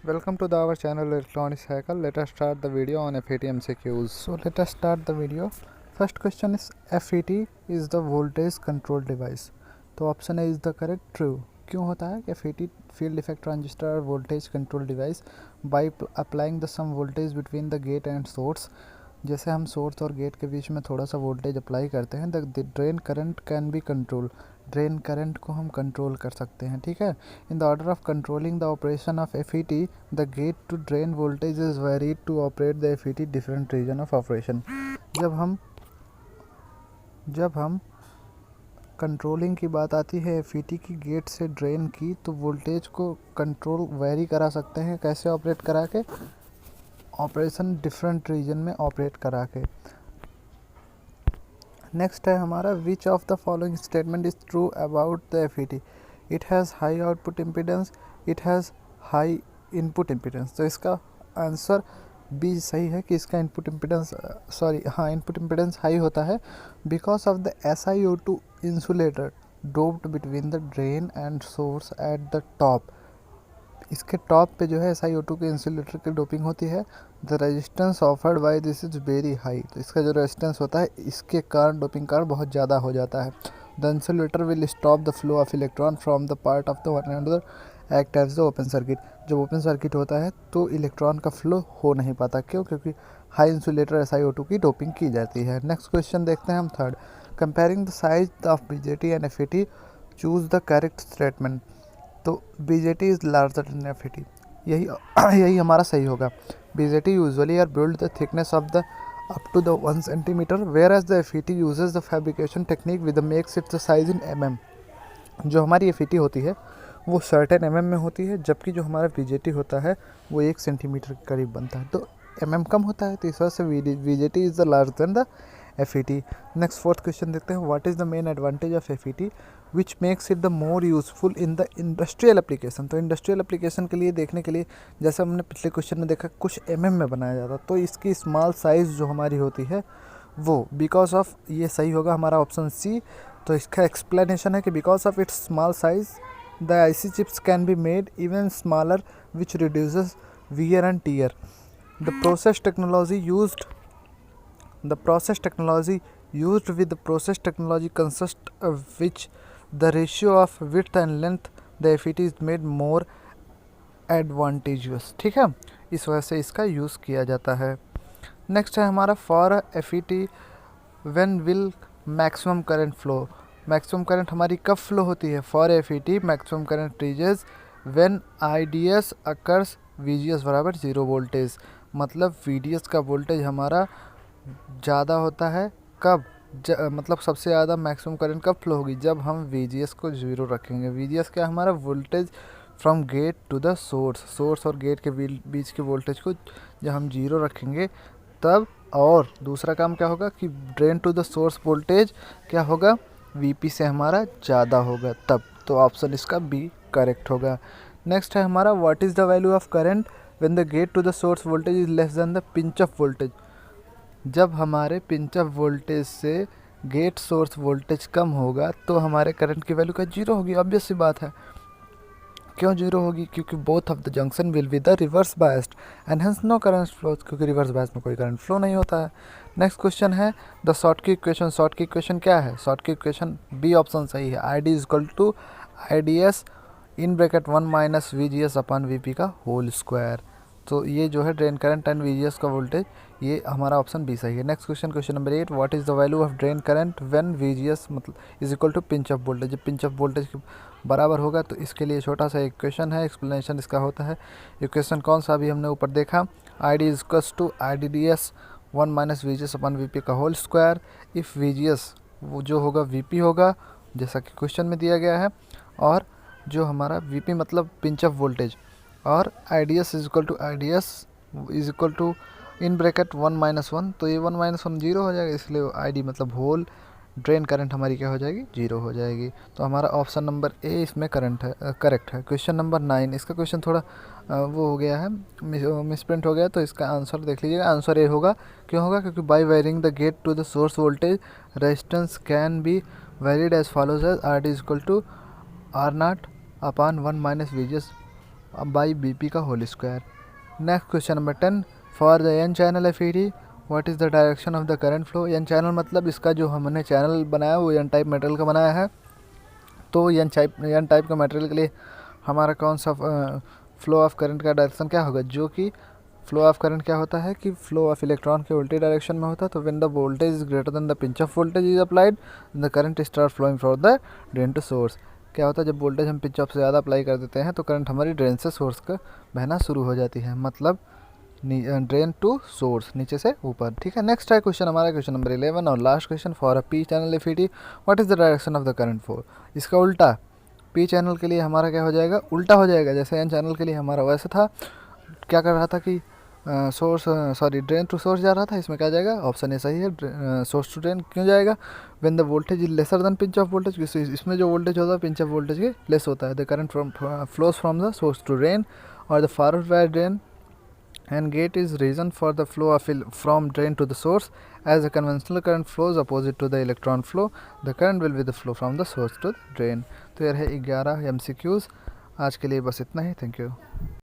Welcome to our channel Electronics Hacker. Let us start the video on FET MCQs. So let us start the video. First question is FET is the voltage control device. तो option है is the correct true. क्यों होता है कि FET field effect transistor voltage control device by applying the some voltage between the gate and source. जैसे हम source और गेट के बीच में थोड़ा सा वोल्टेज अप्लाई करते हैं the drain current can be control. Drain current को हम कंट्रोल कर सकते हैं. ठीक है. In the order of controlling the operation of FET the gate to drain voltage is varied to operate the FET different region of operation. जब हम controlling की बात आती है FET की गेट से ड्रेन की, तो वोल्टेज को कंट्रोल वेरी करा सकते हैं. कैसे ऑपरेट करा के? ऑपरेशन डिफरेंट रीजन में ऑपरेट करा के. नेक्स्ट है हमारा which of the following statement is true about the FET. It has high output impedance, it has high input impedance. तो इसका आंसर बी सही है कि इसका input impedance input impedance high होता है because of the SiO2 insulator doped between the drain and source at the top. इसके top पे जो है SiO2 के इंसुलेटर की डोपिंग होती है. The resistance offered by this is very high. तो इसका जो रेजिस्टेंस होता है इसके कारण डोपिंग कारण बहुत ज़्यादा हो जाता है. The insulator will stop the flow of electron from the part of the one another act as the open circuit. जब ओपन सर्किट होता है तो इलेक्ट्रॉन का फ्लो हो नहीं पाता. क्यों? क्योंकि हाई इंसुलेटर SiO2 की डोपिंग की जाती है. नेक्स्ट क्वेश्चन देखते हैं हम third. Comparing the size of BJT and FET, choose the correct statement. तो BJT is larger than FET. यही हमारा सही होगा. BJT usually are build the thickness of the up to the 1 centimetre whereas the FET uses the fabrication technique with makes it the size in mm. जो हमारी FET होती है वो certain mm में होती है, जबकि जो हमारा BJT होता है वो 1 सेंटीमीटर के करीब बनता है. तो mm कम होता है, तो इस वजह से BJT is the larger than the FET. Next fourth question देखते हैं. What is the main advantage of FET which makes it the more useful in the industrial application. तो इंडस्ट्रियल एप्लीकेशन के लिए देखने के लिए जैसे हमने पिछले क्वेश्चन में देखा कुछ mm में बनाया जाता, तो इसकी स्मॉल साइज़ जो हमारी होती है वो बिकॉज ऑफ, ये सही होगा हमारा ऑप्शन सी. तो इसका एक्सप्लेनेशन है कि because of its small size the IC chips can be made even smaller which reduces wear and tear. The process technology used with the process technology consists of which the ratio of width and length the FET is made more advantageous. ठीक है, इस वजह से इसका use किया जाता है. Next है हमारा for FET when will maximum current flow. Maximum current हमारी कब फ्लो होती है? For FET maximum current ridges when IDS occurs VGS बराबर 0 वोल्टेज. मतलब VDS का वोल्टेज हमारा ज़्यादा होता है कब? मतलब सबसे ज़्यादा मैक्सिमम करंट कब फ्लो होगी? जब हम VGS को 0 रखेंगे. VGS क्या हमारा voltage from gate to the source और गेट के बीच के वोल्टेज को जब हम 0 रखेंगे तब. और दूसरा काम क्या होगा कि drain to the source voltage क्या होगा? VP से हमारा ज़्यादा होगा तब. तो ऑप्शन इसका बी करेक्ट होगा. नेक्स्ट है हमारा what is the value of current when the gate to the source voltage is less than the pinch off voltage. जब हमारे पिंच ऑफ वोल्टेज से गेट सोर्स वोल्टेज कम होगा तो हमारे करंट की वैल्यू का 0 होगी. ऑब्वियस सी बात है. क्यों 0 होगी? क्योंकि both of the junction will be the reverse biased and hence no current flow, क्योंकि रिवर्स बायस में कोई करंट फ्लो नहीं होता है. नेक्स्ट क्वेश्चन है द शॉर्ट की इक्वेशन. शॉर्ट की इक्वेशन क्या है? शॉर्ट की इक्वेशन बी ऑप्शन सही है. ID is equal to IDS in bracket 1 minus VGS upon VP का होल स्क्वायर. तो ये जो है ड्रेन करंट एंड VGS का वोल्टेज, ये हमारा ऑप्शन बी सही है. Next question, question number 8. What is the value of drain current when VGS मतलब is equal to pinch off voltage. जब पिंच ऑफ वोल्टेज के बराबर होगा तो इसके लिए छोटा सा इक्वेशन है. एक्सप्लेनेशन इसका होता है. इक्वेशन कौन सा अभी हमने ऊपर देखा? ID is equal to IDS 1 minus VGS upon VP का होल स्क्वायर. इफ़ VGS वो जो होगा VP होगा जैसा कि क्वेश्चन में दिया गया है, और जो हमारा VP मतलब पिंच ऑफ वोल्टेज, और IDS is equal to in bracket 1 minus 1. तो ये 1 माइनस 1 0 हो जाएगा, इसलिए ID मतलब होल ड्रेन करंट हमारी क्या हो जाएगी? 0 हो जाएगी. तो हमारा ऑप्शन नंबर ए इसमें करेक्ट है. Question number 9. इसका क्वेश्चन थोड़ा वो हो गया है, मिसप्रिंट हो गया, तो इसका आंसर देख लीजिएगा. आंसर ए होगा. क्यों होगा? क्योंकि by varying the gate to the source voltage resistance can be varied as follows as RD is equal to R0 upon 1 minus VGS by BP का whole square. Next question number 10, for the N channel FET what is the direction of the current flow. N channel मतलब इसका जो हमने channel बनाया वो N type material का बनाया है, तो एन टाइप का मटेरियल के लिए हमारा कौन सा फ्लो ऑफ करंट का डायरेक्शन क्या होगा, जो कि फ्लो ऑफ करंट क्या होता है कि फ्लो ऑफ इलेक्ट्रॉन के उल्टे डायरेक्शन में होता है। तो when the voltage is greater than the pinch off voltage is applied the current start flowing from the drain to source. क्या होता है, जब वोल्टेज हम पिंच ऑफ से ज़्यादा अप्लाई कर देते हैं तो करंट हमारी ड्रेन से सोर्स का बहना शुरू हो जाती है, मतलब ड्रेन टू सोर्स, नीचे से ऊपर। ठीक है, नेक्स्ट है क्वेश्चन हमारा क्वेश्चन नंबर 11 और last question, for a P channel FET what is the direction of the current flow. इसका उल्टा, पी चैनल के लिए हमारा क्या हो जाएगा, उल्टा हो जाएगा। जैसे एन चैनल के लिए हमारा वैसे था, क्या कर रहा था कि ड्रेन टू सोर्स जा रहा था, इसमें क्या जाएगा, ऑप्शन ए सही है, सोर्स टू ड्रेन। क्यों जाएगा, when the voltage is lesser than pinch off voltage, इसमें जो वोल्टेज होता है पिंच ऑफ वोल्टेज के लेस होता है। The current flows from the source to drain और the forward wire drain and gate is reason for the flow of from drain to the source. As the conventional current flows opposite to the electron flow, the current will be the flow from the source to the drain. तो यह है 11 MCQs। आज के लिए बस इतना ही। Thank you.